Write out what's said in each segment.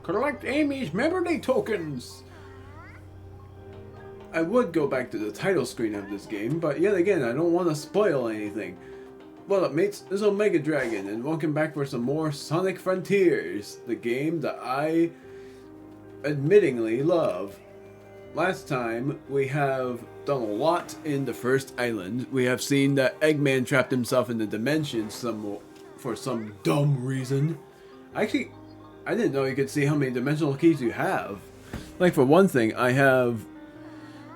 Collect Amy's memory tokens! I would go back to the title screen of this game, but yet again, I don't want to spoil anything. What up, mates? This is Omega Dragon, and welcome back for some more Sonic Frontiers, the game that I admittingly love. Last time, we have done a lot in the first island. We have seen that Eggman trapped himself in the dimension for some dumb reason. Actually, I didn't know you could see how many dimensional keys you have. Like, for one thing, I have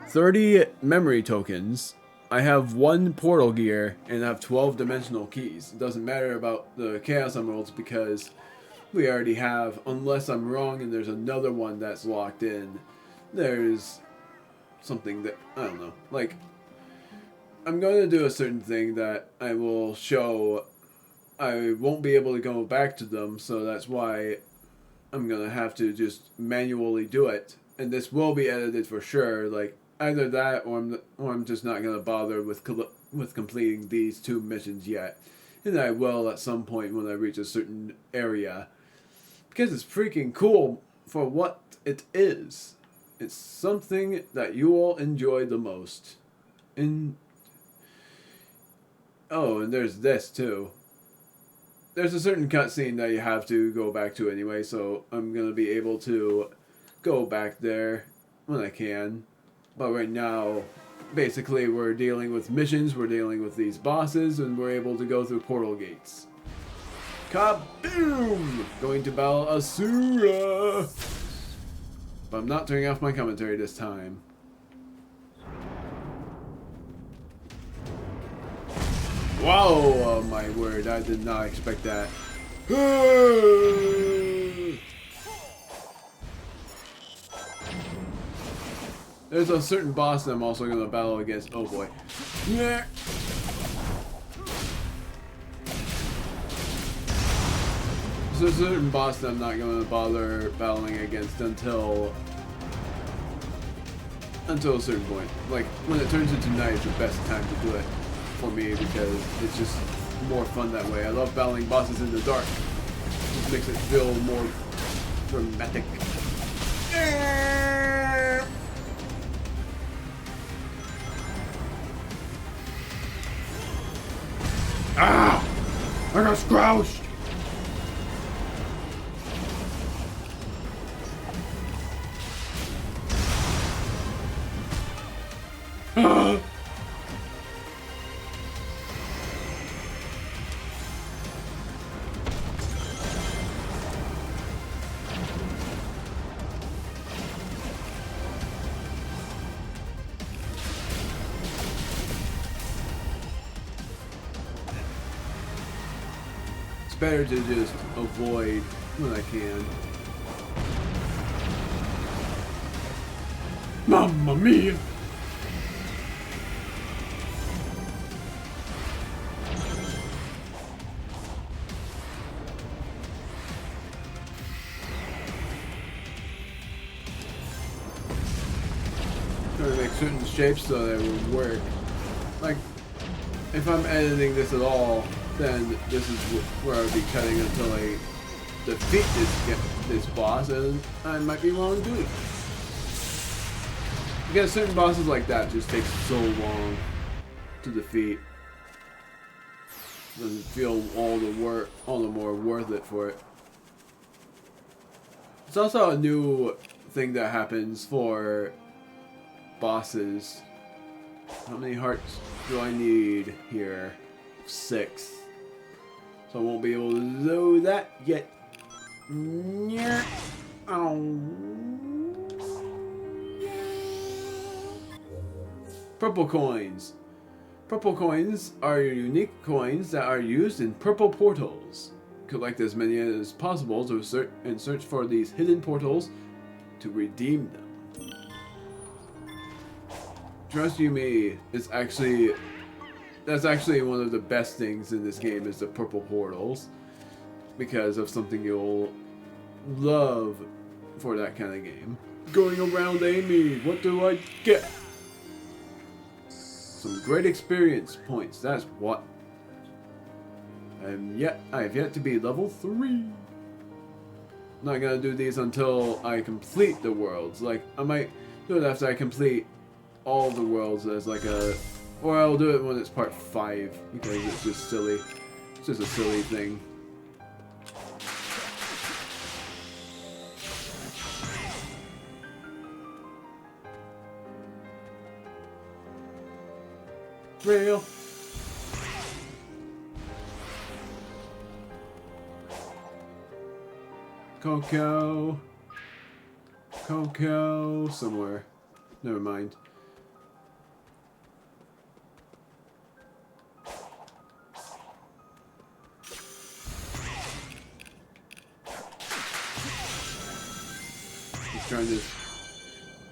30 memory tokens, I have 1 portal gear, and I have 12 dimensional keys. It doesn't matter about the Chaos Emeralds because we already have, unless I'm wrong and there's another one that's locked in, there's something that, I don't know, like, I'm going to do a certain thing that I will show, I won't be able to go back to them, so that's why I'm going to have to just manually do it, and this will be edited for sure, like, either that or I'm just not going to bother with completing these 2 missions yet, and I will at some point when I reach a certain area, because it's freaking cool for what it is. It's something that you all enjoy the most. Oh, and there's this too. There's a certain cutscene that you have to go back to anyway, so I'm going to be able to go back there when I can. But right now, basically we're dealing with missions, we're dealing with these bosses, and we're able to go through portal gates. Kaboom! Going to battle Asura! But I'm not turning off my commentary this time. Whoa! Oh my word, I did not expect that. There's a certain boss that I'm also going to battle against. Oh boy. Yeah. There's a certain boss that I'm not going to bother battling against until a certain point. Like, when it turns into night is the best time to do it for me because it's just more fun that way. I love battling bosses in the dark. It just makes it feel more dramatic. Ah! I got scroused! Ah! Better to just avoid when I can. Mamma mia! Try to make certain shapes so that it would work. Like, if I'm editing this at all, then this is where I would be cutting until I defeat this boss, and I might be wrong doing it. Because certain bosses like that just take so long to defeat. Doesn't feel all the more worth it for it. It's also a new thing that happens for bosses. How many hearts do I need here? 6. So I won't be able to do that yet. Purple coins. Purple coins are unique coins that are used in purple portals. Collect as many as possible to search for these hidden portals to redeem them. Trust you me, that's actually one of the best things in this game is the purple portals because of something you'll love for that kind of game. Going around Amy, what do I get? Some great experience points, that's what. I have yet to be level 3. not gonna do these until I complete the worlds. Like, I might do it after I complete all the worlds as like a... Or I'll do it when it's part 5, because it's just silly. It's just a silly thing. Real. Coco somewhere. Never mind. Just trying to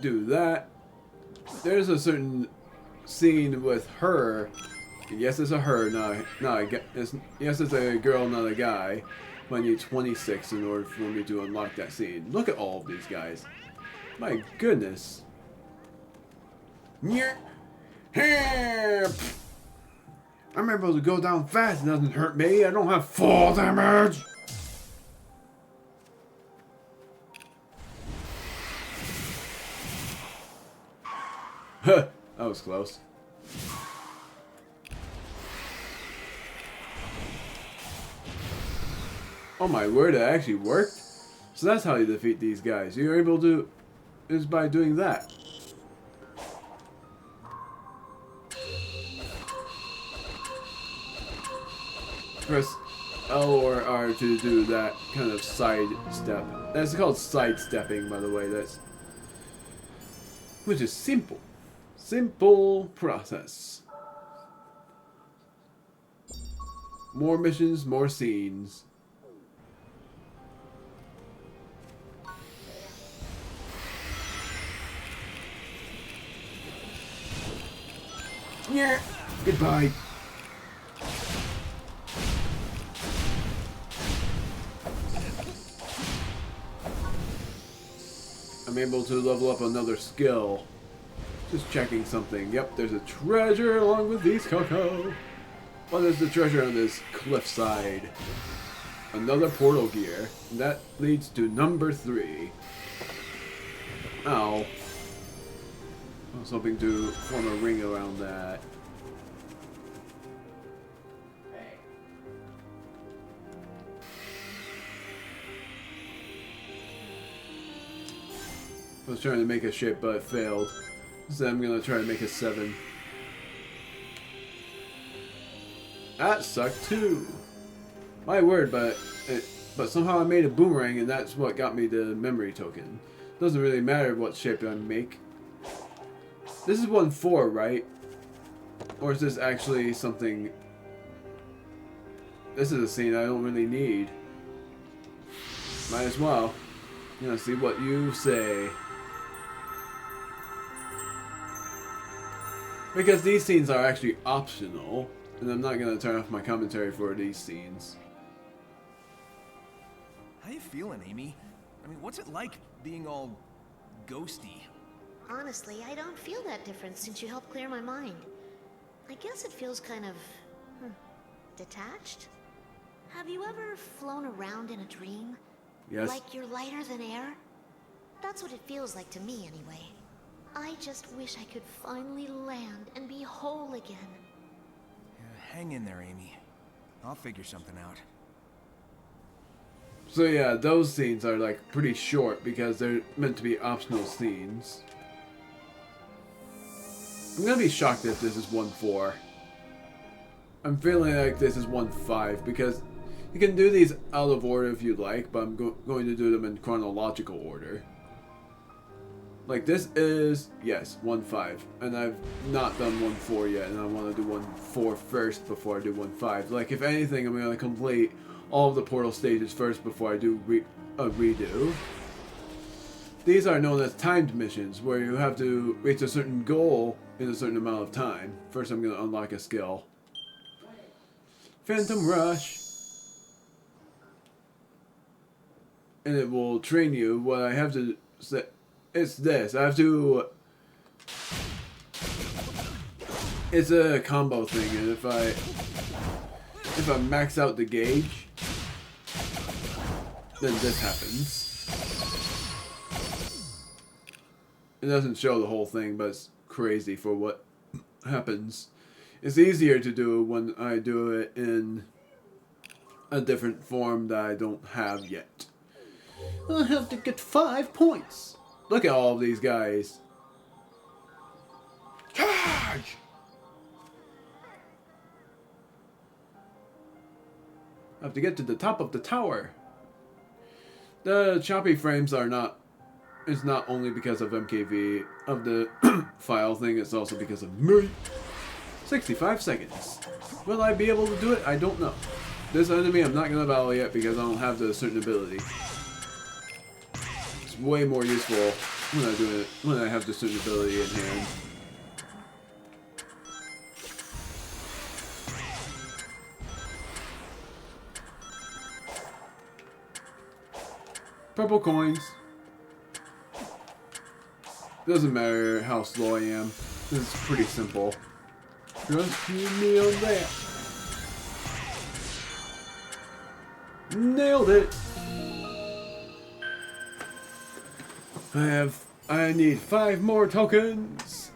do that. There's a certain scene with her. Yes, it's a her, yes, it's a girl, not a guy. But I need 26 in order for me to unlock that scene. Look at all of these guys. My goodness. I'm able to go down fast. It doesn't hurt me. I don't have fall damage. Huh. That was close. Oh my word, it actually worked? So that's how you defeat these guys. You're able to... is by doing that. Press L or R to do that kind of side step. That's called sidestepping, by the way. That's... which is simple. Simple process. More missions, more scenes. Yeah. Goodbye. I'm able to level up another skill. Just checking something. Yep, there's a treasure along with these Coco. Well, there's the treasure on this cliffside. Another portal gear. And that leads to number 3. Ow. I was hoping to form a ring around that. I was trying to make a shape, but it failed. So I'm gonna try to make a 7. That sucked too. My word, but somehow I made a boomerang, and that's what got me the memory token. Doesn't really matter what shape I make. This is 1-4, right? Or is this actually something... This is a scene I don't really need. Might as well. I'm gonna see what you say. Because these scenes are actually optional, and I'm not gonna turn off my commentary for these scenes. How you feeling, Amy? I mean, what's it like being all ghosty? Honestly, I don't feel that different since you helped clear my mind. I guess it feels kind of... detached? Have you ever flown around in a dream? Yes. Like you're lighter than air? That's what it feels like to me, anyway. I just wish I could finally land and be whole again. Yeah, hang in there, Amy. I'll figure something out. So yeah, those scenes are like pretty short because they're meant to be optional scenes. I'm gonna be shocked if this is 1-4. I'm feeling like this is 1-5 because you can do these out of order if you like, but I'm going to do them in chronological order. Like this is, yes, 1-5, and I've not done 1-4 yet, and I want to do 1-4 first before I do 1-5. Like if anything, I'm going to complete all of the portal stages first before I do a redo. These are known as timed missions, where you have to reach a certain goal in a certain amount of time. First I'm going to unlock a skill. Phantom Rush. And it will train you. What I have to say, it's this. I have to... It's a combo thing, and if I max out the gauge, then this happens. It doesn't show the whole thing, but it's crazy for what happens. It's easier to do when I do it in a different form that I don't have yet. I have to get 5 points. Look at all of these guys. Charge! I have to get to the top of the tower. The choppy frames are not... It's not only because of MKV of the file thing, it's also because of me. 65 seconds. Will I be able to do it? I don't know. This enemy I'm not going to battle yet because I don't have the certain ability. It's way more useful when I do it when I have the certain ability in hand. Purple coins. Doesn't matter how slow I am. This is pretty simple. Trust me on that. Nailed it. I need 5 more tokens.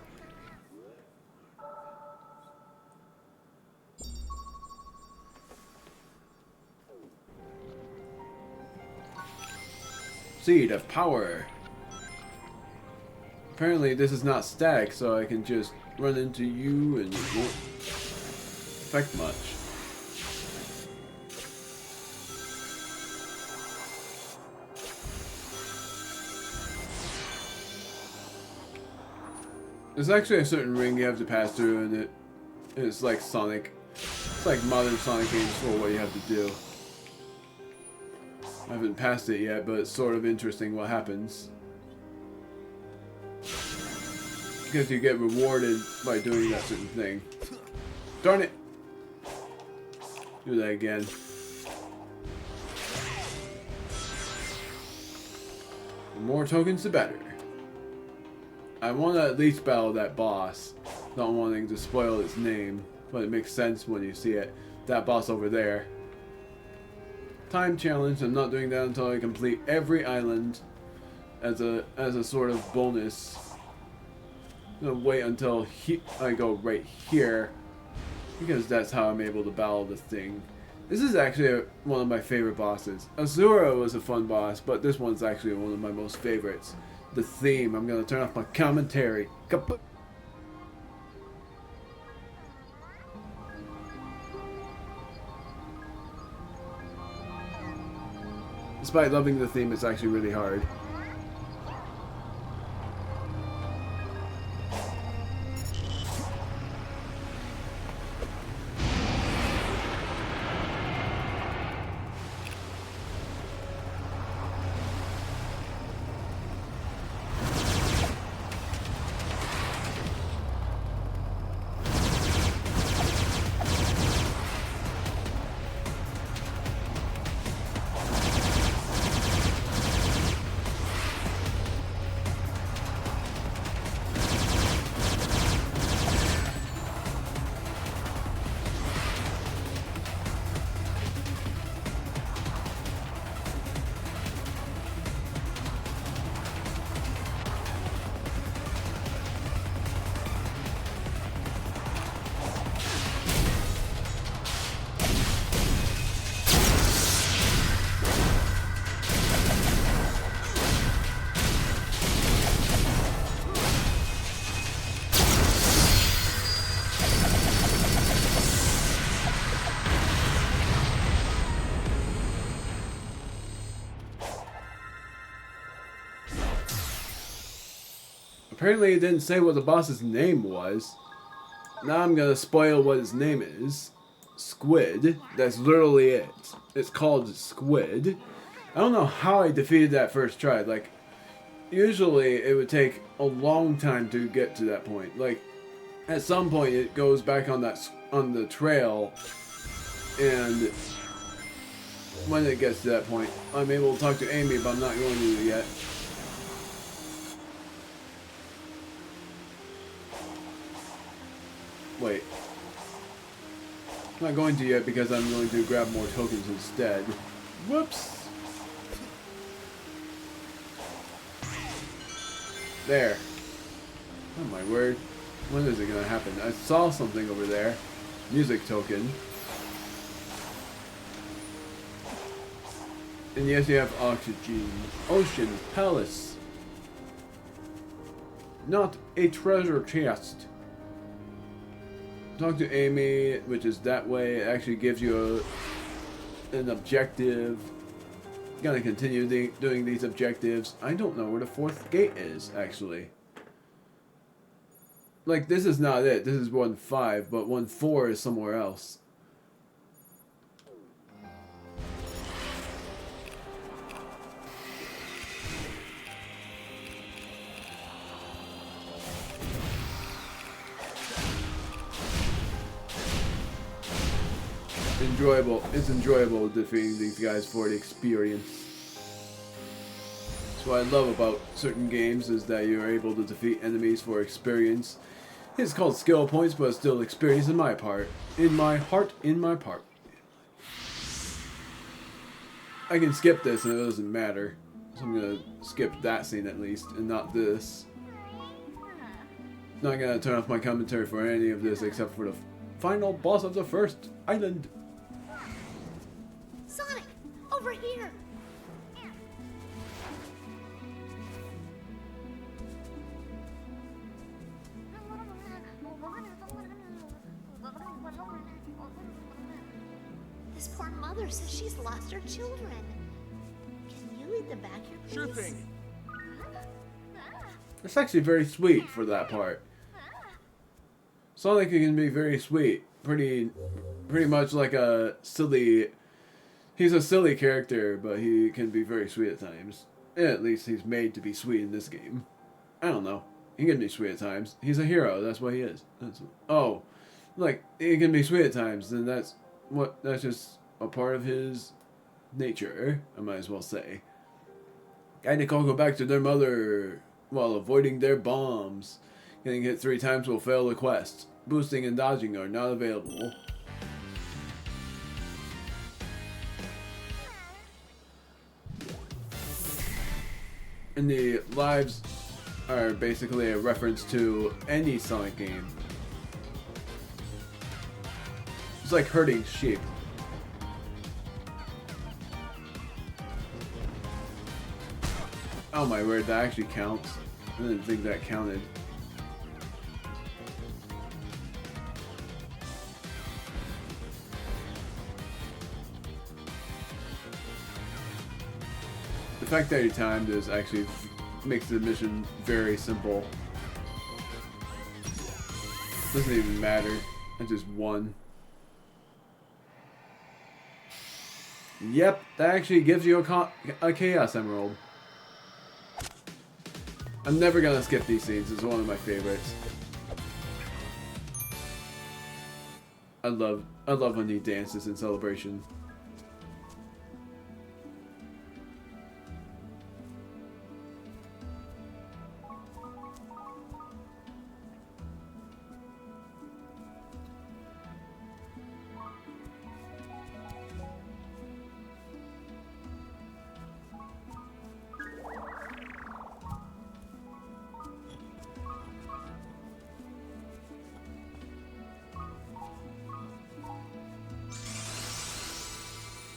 Seed of power. Apparently this is not static, so I can just run into you and it won't affect much. There's actually a certain ring you have to pass through, and it's like Sonic. It's like modern Sonic games for what you have to do. I haven't passed it yet, but it's sort of interesting what happens. Because you get rewarded by doing that certain thing. Darn it! Do that again. The more tokens, the better. I want to at least battle that boss. Not wanting to spoil its name, but it makes sense when you see it. That boss over there. Time challenge. I'm not doing that until I complete every island as a sort of bonus. I'm gonna wait until I go right here because that's how I'm able to battle the thing. This is actually one of my favorite bosses. Azura was a fun boss, but this one's actually one of my most favorites. The theme. I'm gonna turn off my commentary. Kaput. Despite loving the theme, it's actually really hard. Apparently it didn't say what the boss's name was. Now I'm gonna spoil what his name is. Squid. That's literally it. It's called Squid. I don't know how I defeated that first try. Like, usually it would take a long time to get to that point. Like, at some point it goes back on the trail, and when it gets to that point, I'm able to talk to Amy, but I'm not going to yet. Wait. I'm not going to yet because I'm going to grab more tokens instead. Whoops. There. Oh my word. When is it gonna happen? I saw something over there. Music token. And yes, you have oxygen. Ocean Palace. Not a treasure chest. Talk to Amy, which is that way. It actually gives you an objective. Gotta continue doing these objectives. I don't know where the 4th gate is, actually. Like, this is not it. This is 1-5, but 1-4 is somewhere else. Enjoyable. It's enjoyable defeating these guys for the experience. That's what I love about certain games, is that you're able to defeat enemies for experience. It's called skill points, but it's still experience in my part. In my heart, in my part. I can skip this and it doesn't matter. So I'm gonna skip that scene at least, and not this. Not gonna turn off my commentary for any of this except for the final boss of the first island. Sonic, over here. This poor mother says she's lost her children. Can you lead them back here, please? Sure thing. It's actually very sweet for that part. Sonic can be very sweet. Pretty much like a silly... He's a silly character, but he can be very sweet at times. At least he's made to be sweet in this game. I don't know. He can be sweet at times. He's a hero. That's what he is. Like, he can be sweet at times, then that's just a part of his nature, I might as well say. Guiding Coco back to their mother while avoiding their bombs. Getting hit 3 times will fail the quest. Boosting and dodging are not available. And the lives are basically a reference to any Sonic game. It's like herding sheep. Oh my word, that actually counts. I didn't think that counted. The fact that he timed is actually makes the mission very simple. Doesn't even matter. I just won. Yep, that actually gives you a Chaos Emerald. I'm never gonna skip these scenes. It's one of my favorites. I love when he dances in Celebration.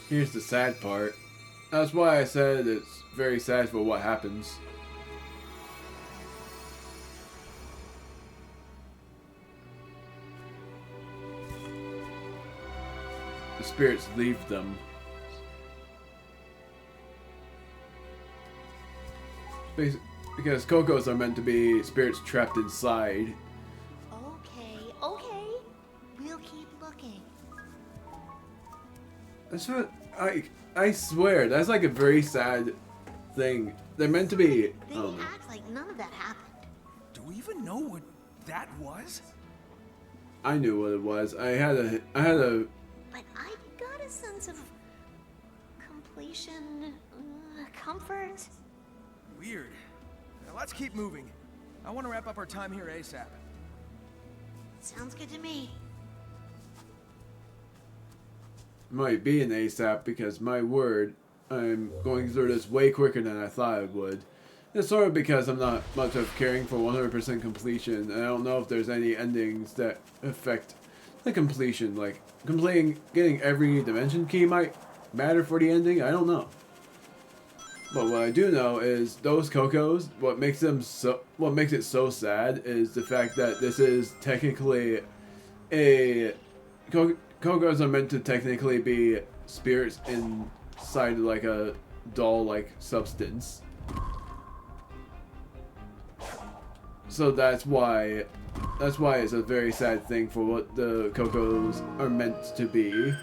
Here's the sad part. That's why I said it's very sad for what happens. The spirits leave them. Because Cocos are meant to be spirits trapped inside. Okay. We'll keep looking. That's what I swear, that's like a very sad thing. They're meant to be. They act like none of that happened. Do we even know what that was? I knew what it was. I had a. But I got a sense of completion, comfort. Weird. Now let's keep moving. I want to wrap up our time here ASAP. Sounds good to me. Might be an ASAP because my word, I'm going through this way quicker than I thought I would. It's sort of because I'm not much of caring for 100% completion, and I don't know if there's any endings that affect the completion. Like, getting every dimension key might matter for the ending, I don't know. But what I do know is those Cocos, what makes it so sad is the fact that this is technically Cocos are meant to technically be spirits inside like a doll-like substance. So that's why it's a very sad thing for what the Cocos are meant to be.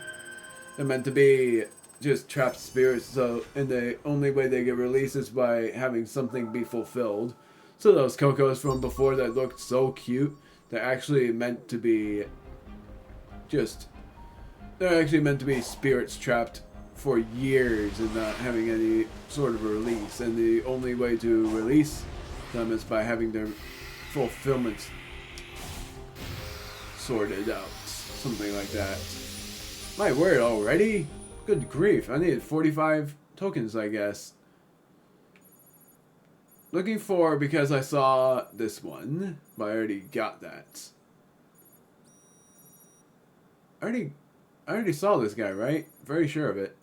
They're meant to be just trapped spirits, so and the only way they get released is by having something be fulfilled. So those Cocos from before that looked so cute, they're actually meant to be spirits trapped for years and not having any sort of release. And the only way to release them is by having their fulfillment sorted out. Something like that. My word, already? Good grief, I needed 45 tokens, I guess. Looking for, because I saw this one, but I already got that. I already saw this guy, right? Very sure of it.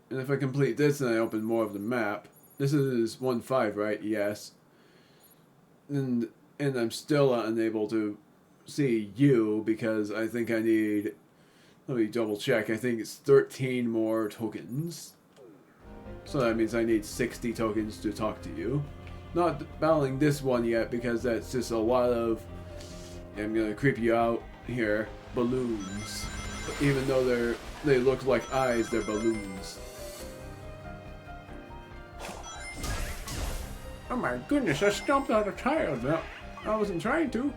And if I complete this, then I open more of the map. This is 1-5, right? Yes. And I'm still unable to see you because I think I need... Let me double check. I think it's 13 more tokens. So that means I need 60 tokens to talk to you. Not battling this one yet because that's just a lot of... I'm gonna creep you out here. Balloons. Even though they look like eyes, they're balloons. Oh my goodness, I stomped out a child. Now, I wasn't trying to.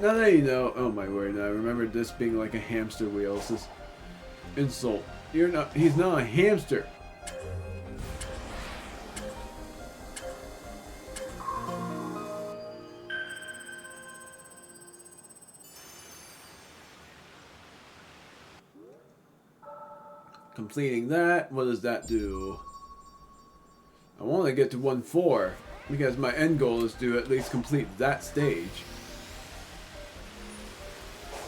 Now that you know, oh my word, I remember this being like a hamster wheel. This is insult. He's not a hamster. Completing that, what does that do? I want to get to 1-4 because my end goal is to at least complete that stage.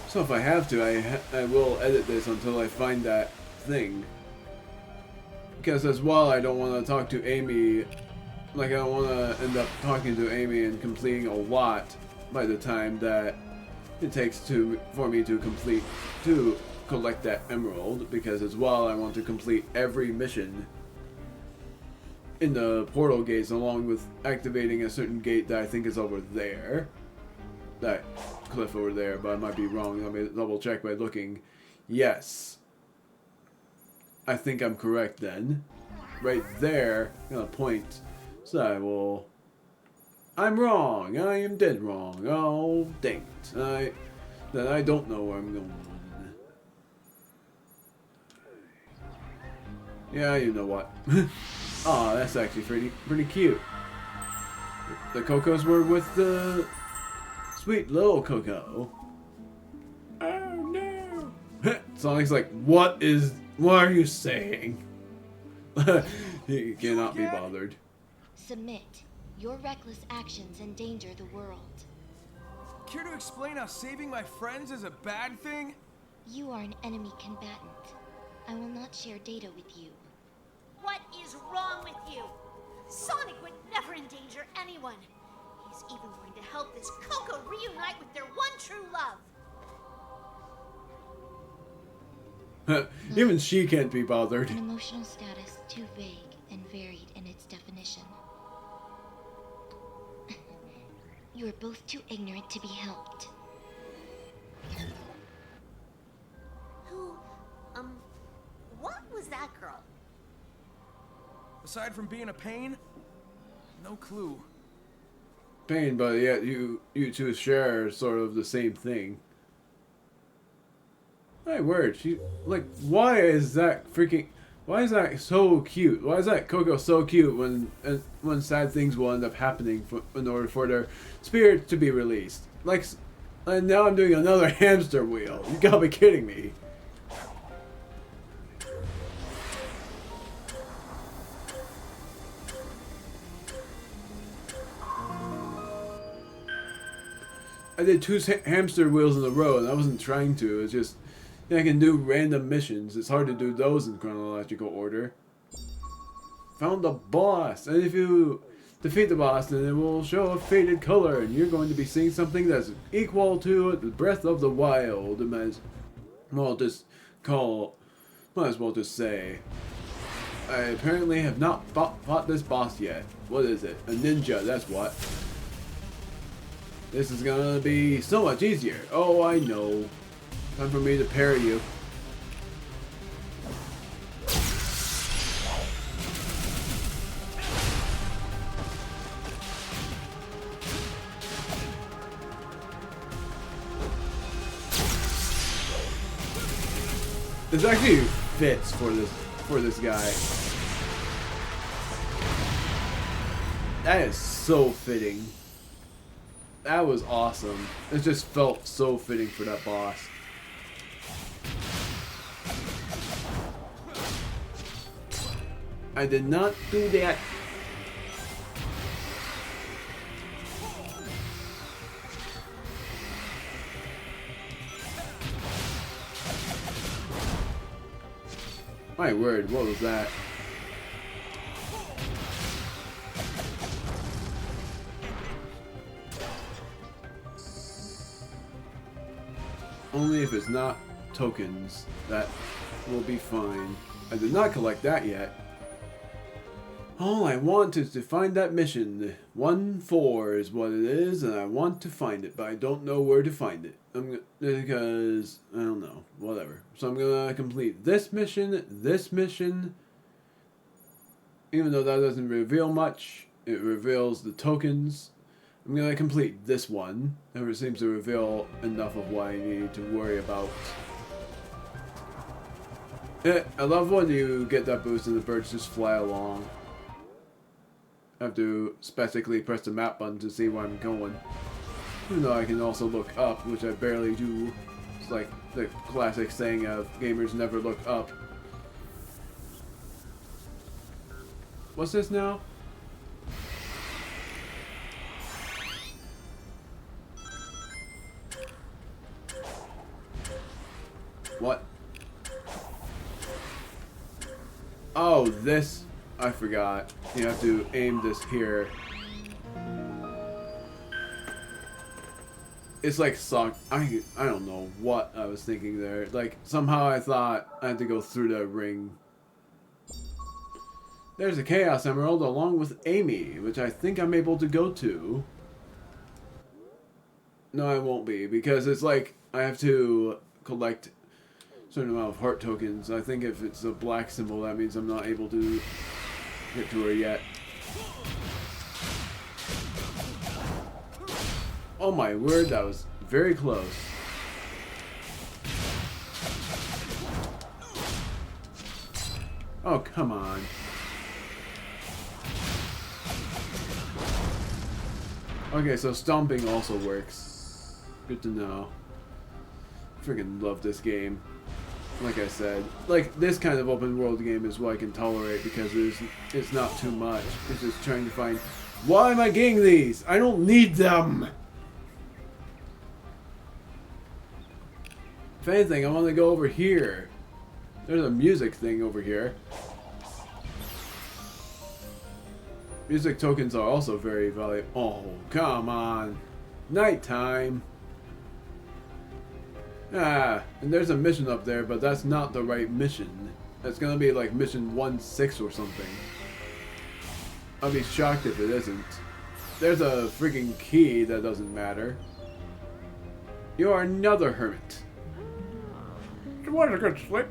So if I have to, I will edit this until I find that thing. Because as well, I don't want to talk to Amy. Like, I don't want to end up talking to Amy and completing a lot by the time that it takes for me to collect that emerald. Because as well, I want to complete every mission in the portal gates, along with activating a certain gate that I think is over there. That cliff over there, but I might be wrong. Let me double check by looking. Yes. I think I'm correct then. Right there, I'm gonna point. So I'm wrong. I am dead wrong. Oh, dang it. Then I don't know where I'm going. Yeah, you know what. Oh, that's actually pretty cute. The Cocos were with the sweet little Coco. Oh no! Sonic's like, what are you saying? He cannot be bothered. Submit. Your reckless actions endanger the world. Care to explain how saving my friends is a bad thing? You are an enemy combatant. I will not share data with you. What is wrong with you? Sonic would never endanger anyone. He's even going to help this Coco reunite with their one true love. Even she can't be bothered. An emotional status too vague and varied in its definition. You are both too ignorant to be helped. What was that girl? Aside from being a pain, no clue. Pain, but yet you two share sort of the same thing. My word, why is that so cute? Why is that Coco so cute when sad things will end up happening in order for their spirit to be released? And now I'm doing another hamster wheel. You gotta be kidding me. I did 2 hamster wheels in a row, and I wasn't trying to. It's just, yeah, I can do random missions. It's hard to do those in chronological order. Found the boss, and if you defeat the boss, then it will show a faded color, and you're going to be seeing something that's equal to the Breath of the Wild. Might as well just say, I apparently have not fought this boss yet. What is it? A ninja, that's what. This is gonna be so much easier. Oh, I know. Time for me to parry you. This actually fits for this guy. That is so fitting. That was awesome. It just felt so fitting for that boss. I did not do that. My word, what was that? Only if it's not tokens, that will be fine. I did not collect that yet. All I want is to find that mission. 1-4 is what it is, and I want to find it, but I don't know where to find it. Because, I don't know, whatever. So I'm gonna complete this mission, even though that doesn't reveal much, it reveals the tokens. I'm gonna complete this one. Never seems to reveal enough of what I need to worry about. Yeah, I love when you get that boost and the birds just fly along. I have to specifically press the map button to see where I'm going. Even though I can also look up, which I barely do. It's like the classic saying of gamers never look up. What's this now? What? Oh, this. I forgot. You have to aim this here. It's like I don't know what I was thinking there. Like, somehow I thought I had to go through the ring. There's a Chaos Emerald along with Amy, which I think I'm able to go to. No, I won't be, because it's like I have to collect a certain amount of heart tokens. I think if it's a black symbol, that means I'm not able to get to her yet. Oh my word, that was very close. Oh, come on. Okay, so stomping also works. Good to know. Freaking love this game. Like I said, like this kind of open world game is what I can tolerate because it's not too much. It's just trying to find, why am I getting these? I don't need them. If anything, I want to go over here. There's a music thing over here. Music tokens are also very valuable. Oh, come on. Nighttime. Ah, and there's a mission up there, but that's not the right mission. That's gonna be like mission 1-6 or something. I'll be shocked if it isn't. There's a freaking key that doesn't matter. You are another hermit. It was a good sleep.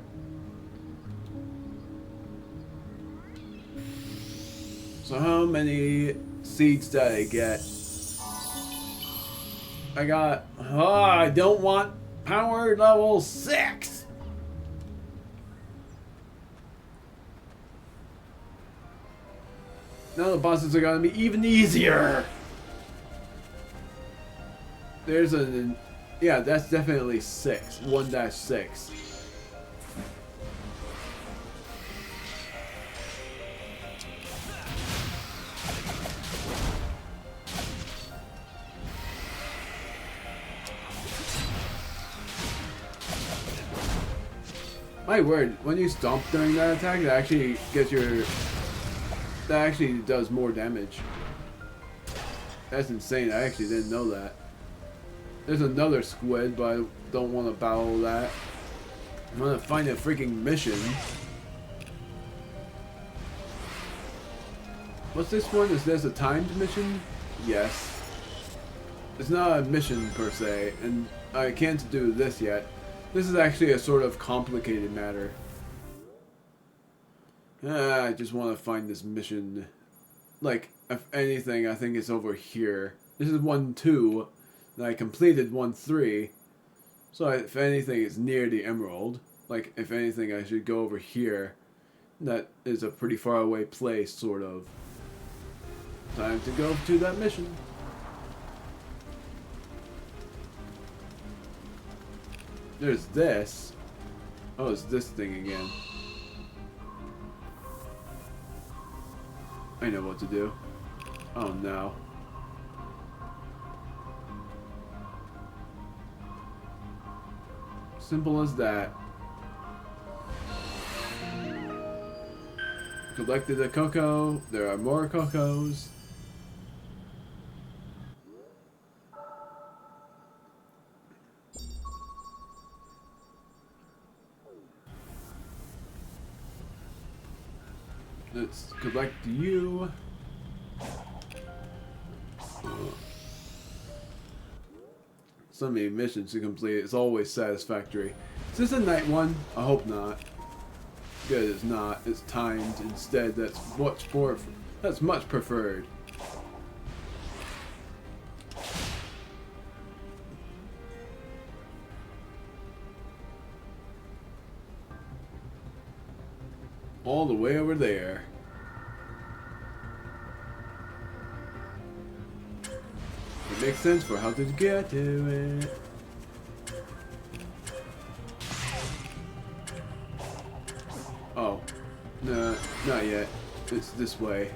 So how many seeds did I get? I got... Oh, I don't want power level 6! Now the bosses are gonna be even easier! There's a... Yeah, that's definitely 6. 1-6. My word, when you stomp during that attack, that actually gets your... That actually does more damage. That's insane, I actually didn't know that. There's another squid, but I don't want to battle that. I'm gonna find a freaking mission. What's this one? Is this a timed mission? Yes. It's not a mission per se, and I can't do this yet. This is actually a sort of complicated matter. I just want to find this mission. Like, if anything, I think it's over here. This is 1-2, and I completed 1-3. So if anything, it's near the emerald. Like, if anything, I should go over here. That is a pretty far away place, sort of. Time to go to that mission. There's this. Oh, it's this thing again. I know what to do. Oh no. Simple as that. Collected a cocoa. There are more cocos. Let's collect you. So many missions to complete. It's always satisfactory. Is this a night one? I hope not. Good, it's not. It's timed instead. That's much more. That's much preferred. All the way over there. It makes sense for how to get to it. Oh, no, not yet. It's this way.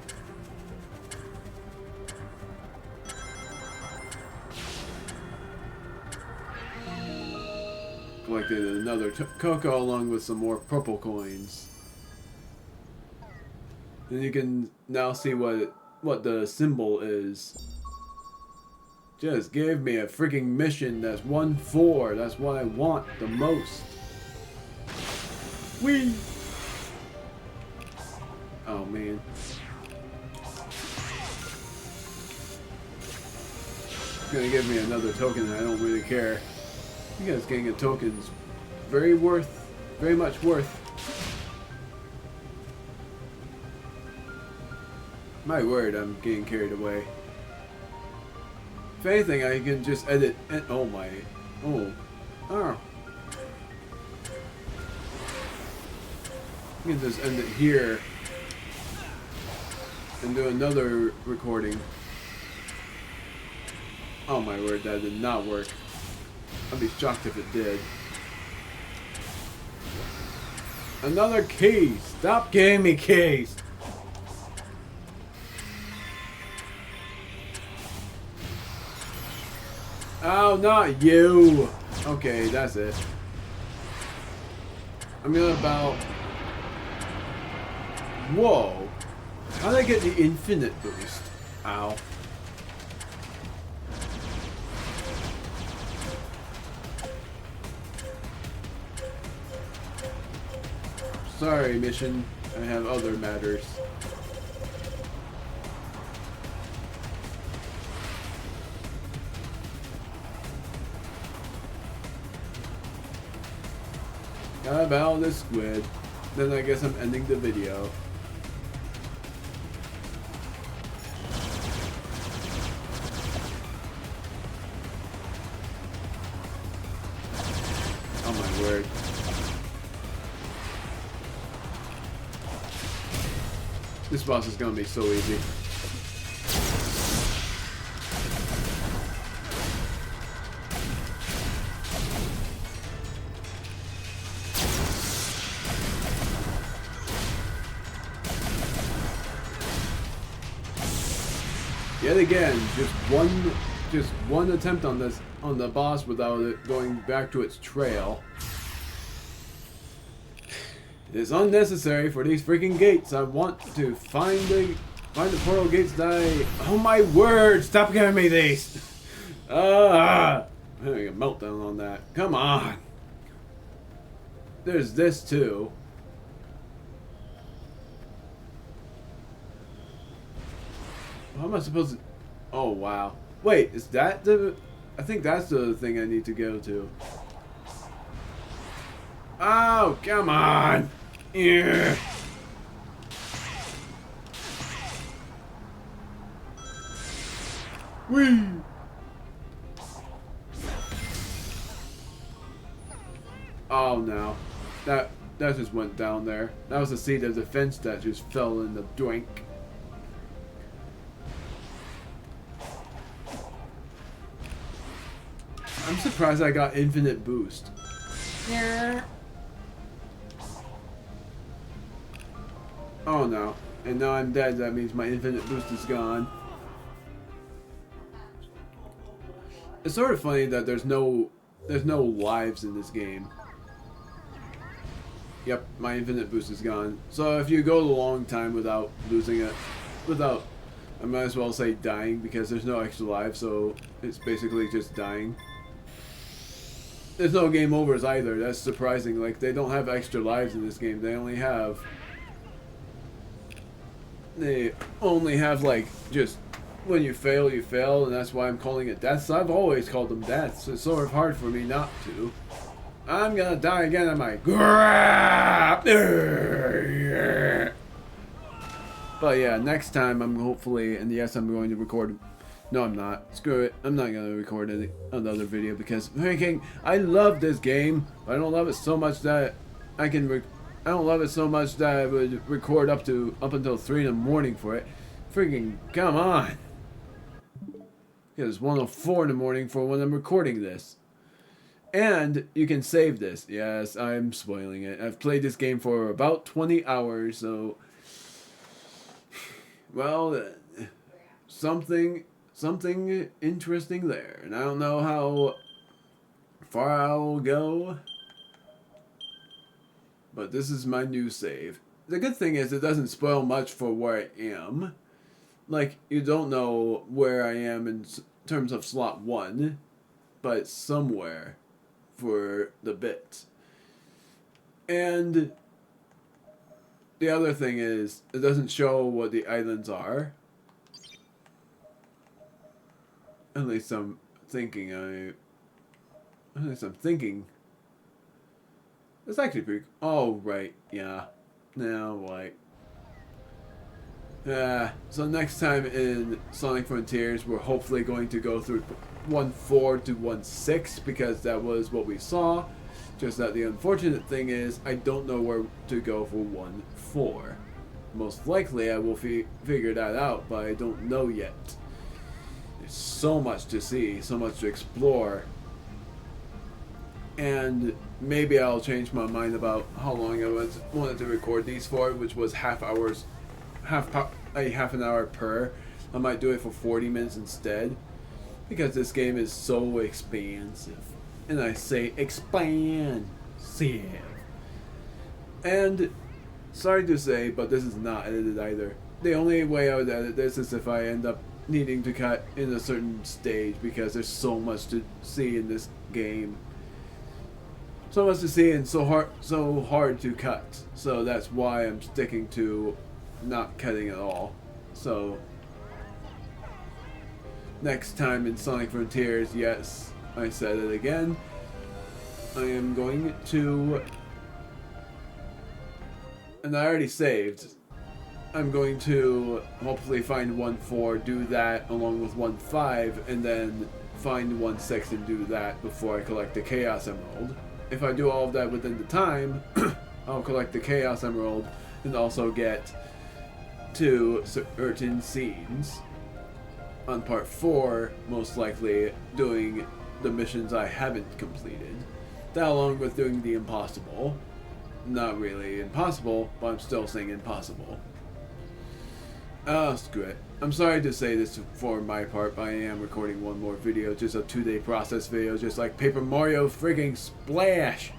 Collected another cocoa along with some more purple coins. And you can now see what the symbol is. Just give me a freaking mission that's 1-4. That's what I want the most. Whee! Oh man. It's gonna give me another token and I don't really care. You guys getting a token is very much worth. My word, I'm getting carried away. If anything, I can just edit. Oh my. Oh. Oh. I can just end it here. And do another recording. Oh my word, that did not work. I'd be shocked if it did. Another key! Stop giving me keys! Oh, not you! Okay, that's it. I'm gonna about... Whoa! How did I get the infinite boost? Ow. Sorry, mission. I have other matters. Gotta battle this squid. Then I guess I'm ending the video. Oh my word. This boss is gonna be so easy. Yet again, just one attempt on the boss without it going back to its trail. It's unnecessary for these freaking gates. I want to find the portal gates that I... Oh my word! Stop giving me these! I'm having a meltdown on that. Come on! There's this too. How am I supposed to... Oh wow. Wait, is that the... I think that's the thing I need to go to. Oh, come on! Yeah. Whee! Oh no. That just went down there. That was the seat of defense that just fell in the drink. I'm surprised I got infinite boost. Yeah. Oh no. And now I'm dead, that means my infinite boost is gone. It's sort of funny that there's no lives in this game. Yep, my infinite boost is gone. So if you go a long time without losing it, I might as well say dying, because there's no extra lives, so it's basically just dying. There's no game overs either. That's surprising. Like, they don't have extra lives in this game. They only have like just when you fail, you fail, and that's why I'm calling it deaths. I've always called them deaths. It's sort of hard for me not to. I'm gonna die again. I'm like, grab. But yeah, next time I'm hopefully, and yes, I'm going to record. No, I'm not. Screw it. I'm not gonna record another video because freaking I love this game. But I don't love it so much that I can. I don't love it so much that I would record up until 3 in the morning for it. Freaking come on. It's 1:04 in the morning for when I'm recording this. And you can save this. Yes, I'm spoiling it. I've played this game for about 20 hours, so well, something interesting there. And I don't know how far I'll go, but this is my new save. The good thing is it doesn't spoil much for where I am. Like, you don't know where I am in terms of slot 1, but it's somewhere for the bit. And the other thing is, it doesn't show what the islands are. At least I'm thinking. It's actually pretty. Oh right, yeah. Now like. So next time in Sonic Frontiers, we're hopefully going to go through 1.4 to 1.6 because that was what we saw. Just that the unfortunate thing is, I don't know where to go for 1.4. Most likely I will figure that out, but I don't know yet. There's so much to see, so much to explore. And maybe I'll change my mind about how long I wanted to record these for, which was half an hour per. I might do it for 40 minutes instead, because this game is so expansive. And I say expansive. And sorry to say, but this is not edited either. The only way I would edit this is if I end up needing to cut in a certain stage, because there's so much to see in this game. So much to see and so hard to cut. So that's why I'm sticking to not cutting at all. So next time in Sonic Frontiers, yes, I said it again, I am going to, and I already saved, I'm going to hopefully find 1.4, do that along with 1.5, and then find 1.6 and do that before I collect the Chaos Emerald. If I do all of that within the time, I'll collect the Chaos Emerald and also get to certain scenes on part 4, most likely doing the missions I haven't completed. That along with doing the impossible. Not really impossible, but I'm still saying impossible. Screw it. I'm sorry to say this for my part, but I am recording one more video, just a 2-day process video, just like Paper Mario friggin' Splash!